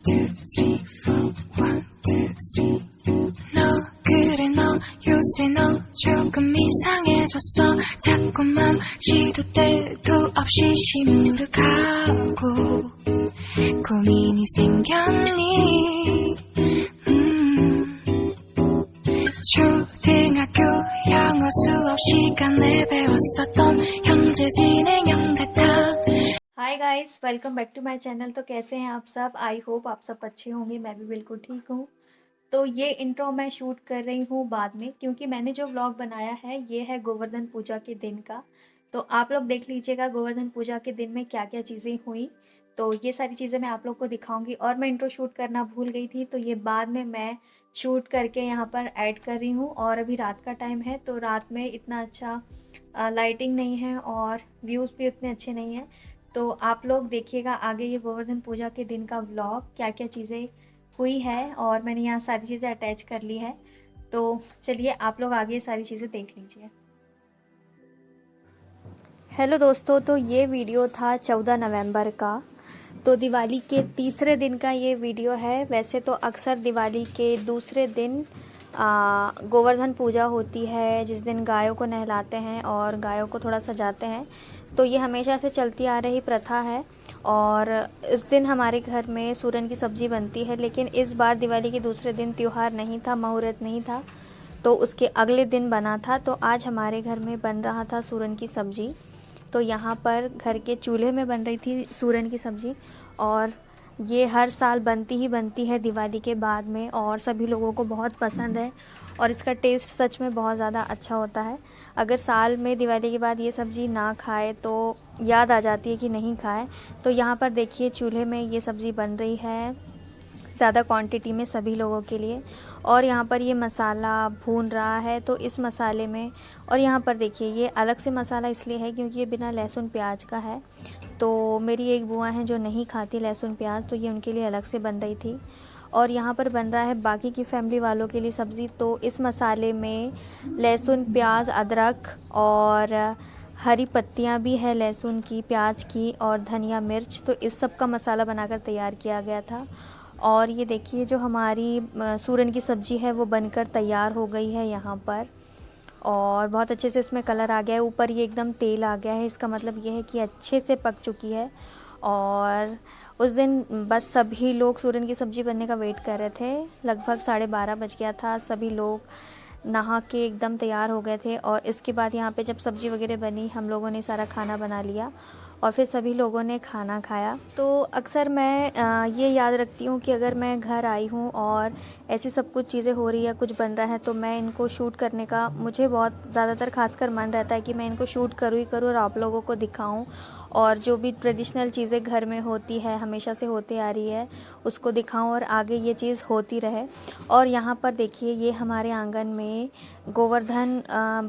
two, three, four, one, two, three. 너 그래 너 요새 너 조금 이상해졌어. 자꾸만 시도 때도 없이 시무룩하고 고민이 생겼니. 초등학교 영어 수업 시간에 배웠었던 현재 진행형 대타. Hi guys, welcome back to my channel. तो कैसे हैं आप सब? आई होप आप सब अच्छे होंगे। मैं भी बिल्कुल ठीक हूँ। तो ये इंट्रो मैं शूट कर रही हूँ बाद में, क्योंकि मैंने जो व्लॉग बनाया है ये है गोवर्धन पूजा के दिन का। तो आप लोग देख लीजिएगा गोवर्धन पूजा के दिन में क्या क्या चीज़ें हुई। तो ये सारी चीज़ें मैं आप लोग को दिखाऊंगी। और मैं इंट्रो शूट करना भूल गई थी, तो ये बाद में मैं शूट करके यहाँ पर ऐड कर रही हूँ। और अभी रात का टाइम है, तो रात में इतना अच्छा लाइटिंग नहीं है और व्यूज़ भी उतने अच्छे नहीं हैं। तो आप लोग देखिएगा आगे ये गोवर्धन पूजा के दिन का व्लॉग, क्या क्या चीज़ें हुई है। और मैंने यहाँ सारी चीज़ें अटैच कर ली है। तो चलिए आप लोग आगे सारी चीज़ें देख लीजिए। हेलो दोस्तों, तो ये वीडियो था 14 नवंबर का। तो दिवाली के तीसरे दिन का ये वीडियो है। वैसे तो अक्सर दिवाली के दूसरे दिन गोवर्धन पूजा होती है, जिस दिन गायों को नहलाते हैं और गायों को थोड़ा सजाते हैं। तो ये हमेशा से चलती आ रही प्रथा है। और इस दिन हमारे घर में सूरन की सब्ज़ी बनती है। लेकिन इस बार दिवाली के दूसरे दिन त्यौहार नहीं था, मुहूर्त नहीं था, तो उसके अगले दिन बना था। तो आज हमारे घर में बन रहा था सूरन की सब्ज़ी। तो यहाँ पर घर के चूल्हे में बन रही थी सूरन की सब्ज़ी। और ये हर साल बनती ही बनती है दिवाली के बाद में, और सभी लोगों को बहुत पसंद है। और इसका टेस्ट सच में बहुत ज़्यादा अच्छा होता है। अगर साल में दिवाली के बाद ये सब्ज़ी ना खाए तो याद आ जाती है कि नहीं खाए। तो यहाँ पर देखिए चूल्हे में ये सब्ज़ी बन रही है ज़्यादा क्वांटिटी में सभी लोगों के लिए। और यहाँ पर ये मसाला भून रहा है। तो इस मसाले में, और यहाँ पर देखिए ये अलग से मसाला इसलिए है क्योंकि ये बिना लहसुन प्याज का है। तो मेरी एक बुआ हैं जो नहीं खाती लहसुन प्याज, तो ये उनके लिए अलग से बन रही थी। और यहाँ पर बन रहा है बाकी की फैमिली वालों के लिए सब्ज़ी। तो इस मसाले में लहसुन प्याज अदरक और हरी पत्तियाँ भी है लहसुन की, प्याज की और धनिया मिर्च। तो इस सब का मसाला बनाकर तैयार किया गया था। और ये देखिए जो हमारी सूरन की सब्ज़ी है वो बनकर तैयार हो गई है यहाँ पर। और बहुत अच्छे से इसमें कलर आ गया है, ऊपर ये एकदम तेल आ गया है। इसका मतलब ये है कि अच्छे से पक चुकी है। और उस दिन बस सभी लोग सूरन की सब्ज़ी बनने का वेट कर रहे थे। लगभग 12:30 बज गया था। सभी लोग नहा के एकदम तैयार हो गए थे। और इसके बाद यहाँ पे जब सब्ज़ी वगैरह बनी, हम लोगों ने सारा खाना बना लिया और फिर सभी लोगों ने खाना खाया। तो अक्सर मैं ये याद रखती हूँ कि अगर मैं घर आई हूँ और ऐसी सब कुछ चीज़ें हो रही है, कुछ बन रहा है, तो मैं इनको शूट करने का मुझे बहुत ज़्यादातर खासकर मन रहता है कि मैं इनको शूट करूँ ही करूँ और आप लोगों को दिखाऊँ। और जो भी ट्रेडिशनल चीज़ें घर में होती है, हमेशा से होती आ रही है, उसको दिखाऊं और आगे ये चीज़ होती रहे। और यहाँ पर देखिए ये हमारे आंगन में गोवर्धन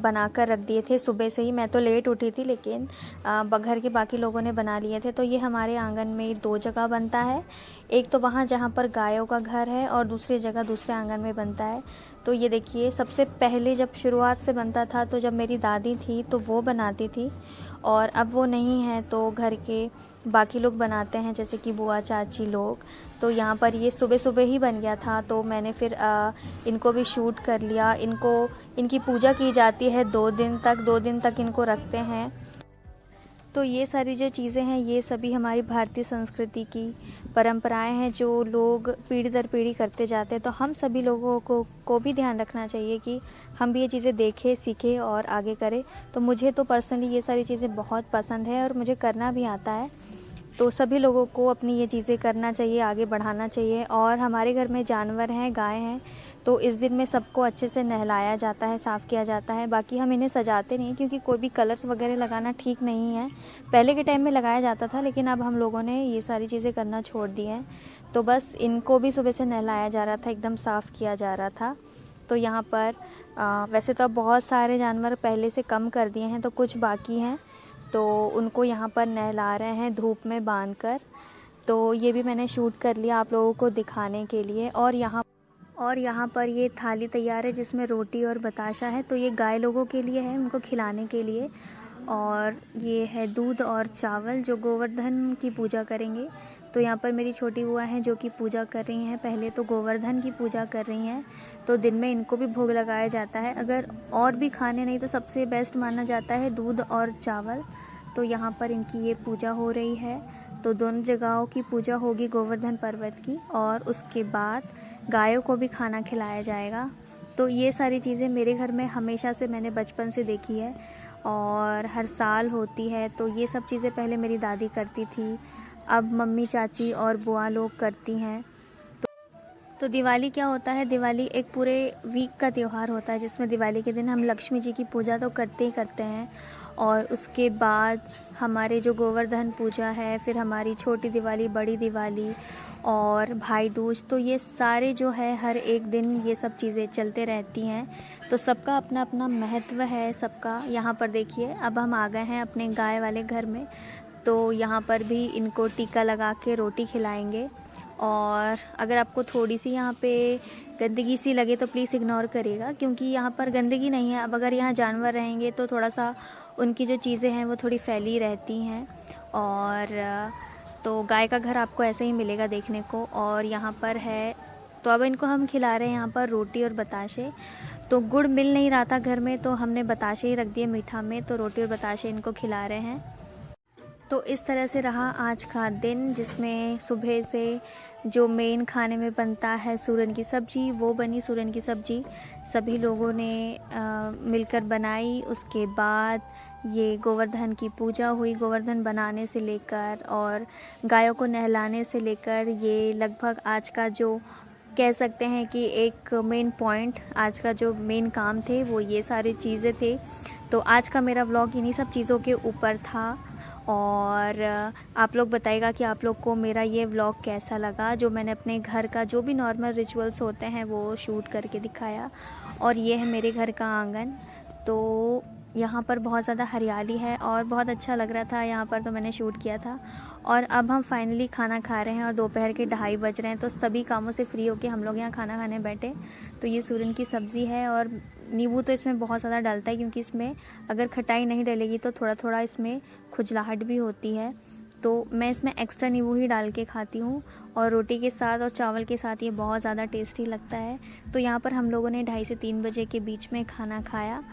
बनाकर रख दिए थे सुबह से ही। मैं तो लेट उठी थी, लेकिन घर के बाकी लोगों ने बना लिए थे। तो ये हमारे आंगन में 2 जगह बनता है। एक तो वहाँ जहाँ पर गायों का घर है, और दूसरी जगह दूसरे आंगन में बनता है। तो ये देखिए सबसे पहले जब शुरुआत से बनता था, तो जब मेरी दादी थी तो वो बनाती थी। और अब वो नहीं है, तो घर के बाकी लोग बनाते हैं, जैसे कि बुआ चाची लोग। तो यहाँ पर ये सुबह सुबह ही बन गया था। तो मैंने फिर इनको भी शूट कर लिया। इनकी पूजा की जाती है 2 दिन तक इनको रखते हैं। तो ये सारी जो चीज़ें हैं ये सभी हमारी भारतीय संस्कृति की परंपराएं हैं, जो लोग पीढ़ी दर पीढ़ी करते जाते हैं। तो हम सभी लोगों को भी ध्यान रखना चाहिए कि हम भी ये चीज़ें देखें, सीखें और आगे करें। तो मुझे तो पर्सनली ये सारी चीज़ें बहुत पसंद है और मुझे करना भी आता है। तो सभी लोगों को अपनी ये चीज़ें करना चाहिए, आगे बढ़ाना चाहिए। और हमारे घर में जानवर हैं, गाय हैं, तो इस दिन में सबको अच्छे से नहलाया जाता है, साफ़ किया जाता है। बाकी हम इन्हें सजाते नहीं, क्योंकि कोई भी कलर्स वगैरह लगाना ठीक नहीं है। पहले के टाइम में लगाया जाता था, लेकिन अब हम लोगों ने ये सारी चीज़ें करना छोड़ दी हैं। तो बस इनको भी सुबह से नहलाया जा रहा था, एकदम साफ़ किया जा रहा था। तो यहाँ पर वैसे तो अब बहुत सारे जानवर पहले से कम कर दिए हैं, तो कुछ बाकी हैं, तो उनको यहाँ पर नहला रहे हैं धूप में बांधकर। तो ये भी मैंने शूट कर लिया आप लोगों को दिखाने के लिए। और यहाँ पर ये थाली तैयार है जिसमें रोटी और बताशा है। तो ये गाय लोगों के लिए है, उनको खिलाने के लिए। और ये है दूध और चावल जो गोवर्धन की पूजा करेंगे तो यहाँ पर मेरी छोटी बुआ हैं जो कि पूजा कर रही हैं। पहले तो गोवर्धन की पूजा कर रही हैं, तो दिन में इनको भी भोग लगाया जाता है। अगर और भी खाने नहीं तो सबसे बेस्ट माना जाता है दूध और चावल। तो यहाँ पर इनकी ये पूजा हो रही है। तो दोनों जगहों की पूजा होगी गोवर्धन पर्वत की, और उसके बाद गायों को भी खाना खिलाया जाएगा। तो ये सारी चीज़ें मेरे घर में हमेशा से मैंने बचपन से देखी है और हर साल होती है। तो ये सब चीज़ें पहले मेरी दादी करती थी, अब मम्मी, चाची और बुआ लोग करती हैं। तो दिवाली क्या होता है, दिवाली एक पूरे वीक का त्यौहार होता है, जिसमें दिवाली के दिन हम लक्ष्मी जी की पूजा तो करते ही करते हैं, और उसके बाद हमारे जो गोवर्धन पूजा है, फिर हमारी छोटी दिवाली, बड़ी दिवाली और भाई दूज, तो ये सारे जो है हर एक दिन ये सब चीज़ें चलते रहती हैं। तो सबका अपना अपना महत्व है सबका। यहाँ पर देखिए, अब हम आ गए हैं अपने गाय वाले घर में, तो यहाँ पर भी इनको टीका लगा के रोटी खिलाएंगे। और अगर आपको थोड़ी सी यहाँ पे गंदगी सी लगे तो प्लीज़ इग्नोर करिएगा, क्योंकि यहाँ पर गंदगी नहीं है। अब अगर यहाँ जानवर रहेंगे तो थोड़ा सा उनकी जो चीज़ें हैं वो थोड़ी फैली रहती हैं, और तो गाय का घर आपको ऐसे ही मिलेगा देखने को। और यहाँ पर है, तो अब इनको हम खिला रहे हैं यहाँ पर रोटी और बताशे। तो गुड़ मिल नहीं रहा था घर में, तो हमने बताशे ही रख दिए मीठा में, तो रोटी और बताशे इनको खिला रहे हैं। तो इस तरह से रहा आज का दिन, जिसमें सुबह से जो मेन खाने में बनता है सूरन की सब्ज़ी, वो बनी। सूरन की सब्ज़ी सभी लोगों ने मिलकर बनाई। उसके बाद ये गोवर्धन की पूजा हुई। गोवर्धन बनाने से लेकर और गायों को नहलाने से लेकर, ये लगभग आज का जो कह सकते हैं कि एक मेन पॉइंट, आज का जो मेन काम थे वो ये सारी चीज़ें थे। तो आज का मेरा व्लॉग इन्हीं सब चीज़ों के ऊपर था। और आप लोग बताइएगा कि आप लोग को मेरा ये व्लॉग कैसा लगा, जो मैंने अपने घर का जो भी नॉर्मल रिचुअल्स होते हैं वो शूट करके दिखाया। और ये है मेरे घर का आंगन। तो यहाँ पर बहुत ज़्यादा हरियाली है और बहुत अच्छा लग रहा था यहाँ पर, तो मैंने शूट किया था। और अब हम फाइनली खाना खा रहे हैं और दोपहर के 2:30 बज रहे हैं। तो सभी कामों से फ्री होके हम लोग यहाँ खाना खाने बैठे। तो ये सूरन की सब्ज़ी है, और नींबू तो इसमें बहुत ज़्यादा डलता है, क्योंकि इसमें अगर खटाई नहीं डलेगी तो थोड़ा थोड़ा इसमें खुजलाहट भी होती है। तो मैं इसमें एक्स्ट्रा नींबू ही डाल के खाती हूँ, और रोटी के साथ और चावल के साथ ये बहुत ज़्यादा टेस्टी लगता है। तो यहाँ पर हम लोगों ने 2:30 से 3 बजे के बीच में खाना खाया,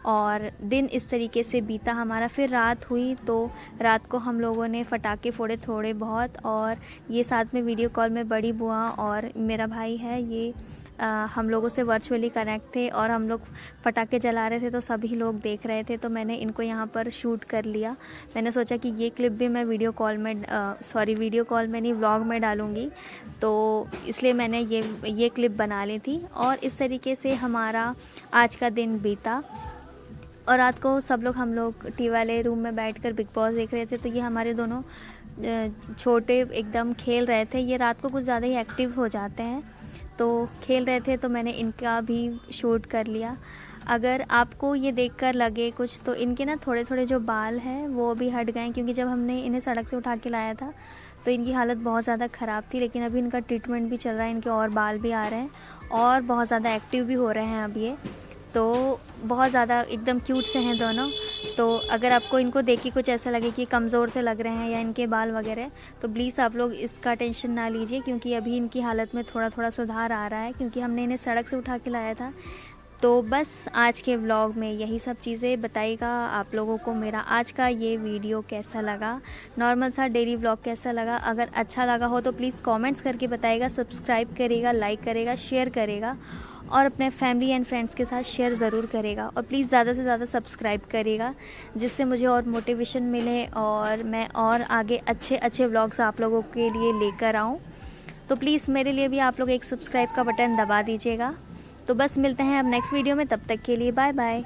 और दिन इस तरीके से बीता हमारा। फिर रात हुई, तो रात को हम लोगों ने पटाखे फोड़े थोड़े बहुत, और ये साथ में वीडियो कॉल में बड़ी बुआ और मेरा भाई है, ये हम लोगों से वर्चुअली कनेक्ट थे, और हम लोग पटाखे जला रहे थे, तो सभी लोग देख रहे थे। तो मैंने इनको यहाँ पर शूट कर लिया। मैंने सोचा कि ये क्लिप भी मैं वीडियो कॉल में नहीं, व्लॉग में डालूँगी, तो इसलिए मैंने ये क्लिप बना ली थी। और इस तरीके से हमारा आज का दिन बीता। और रात को हम लोग टीवी वाले रूम में बैठकर बिग बॉस देख रहे थे। तो ये हमारे दोनों छोटे एकदम खेल रहे थे। ये रात को कुछ ज़्यादा ही एक्टिव हो जाते हैं, तो खेल रहे थे, तो मैंने इनका भी शूट कर लिया। अगर आपको ये देखकर लगे कुछ, तो इनके ना थोड़े थोड़े जो बाल हैं वो भी हट गए, क्योंकि जब हमने इन्हें सड़क से उठा के लाया था तो इनकी हालत बहुत ज़्यादा ख़राब थी। लेकिन अभी इनका ट्रीटमेंट भी चल रहा है, इनके और बाल भी आ रहे हैं और बहुत ज़्यादा एक्टिव भी हो रहे हैं अब ये। तो बहुत ज़्यादा एकदम क्यूट से हैं दोनों। तो अगर आपको इनको देख के कुछ ऐसा लगे कि कमज़ोर से लग रहे हैं या इनके बाल वगैरह, तो प्लीज़ आप लोग इसका टेंशन ना लीजिए, क्योंकि अभी इनकी हालत में थोड़ा थोड़ा सुधार आ रहा है, क्योंकि हमने इन्हें सड़क से उठा के लाया था। तो बस आज के व्लॉग में यही सब चीज़ें। बताइएगा आप लोगों को मेरा आज का ये वीडियो कैसा लगा, नॉर्मल सा डेली व्लॉग कैसा लगा। अगर अच्छा लगा हो तो प्लीज़ कमेंट्स करके बताइएगा, सब्सक्राइब करेगा, लाइक करेगा, शेयर करेगा, और अपने फैमिली एंड फ्रेंड्स के साथ शेयर ज़रूर करेगा। और प्लीज़ ज़्यादा से ज़्यादा सब्सक्राइब करेगा, जिससे मुझे और मोटिवेशन मिले और मैं और आगे अच्छे अच्छे व्लॉग्स आप लोगों के लिए लेकर आऊँ। तो प्लीज़ मेरे लिए भी आप लोग एक सब्सक्राइब का बटन दबा दीजिएगा। तो बस मिलते हैं अब नेक्स्ट वीडियो में, तब तक के लिए बाय बाय।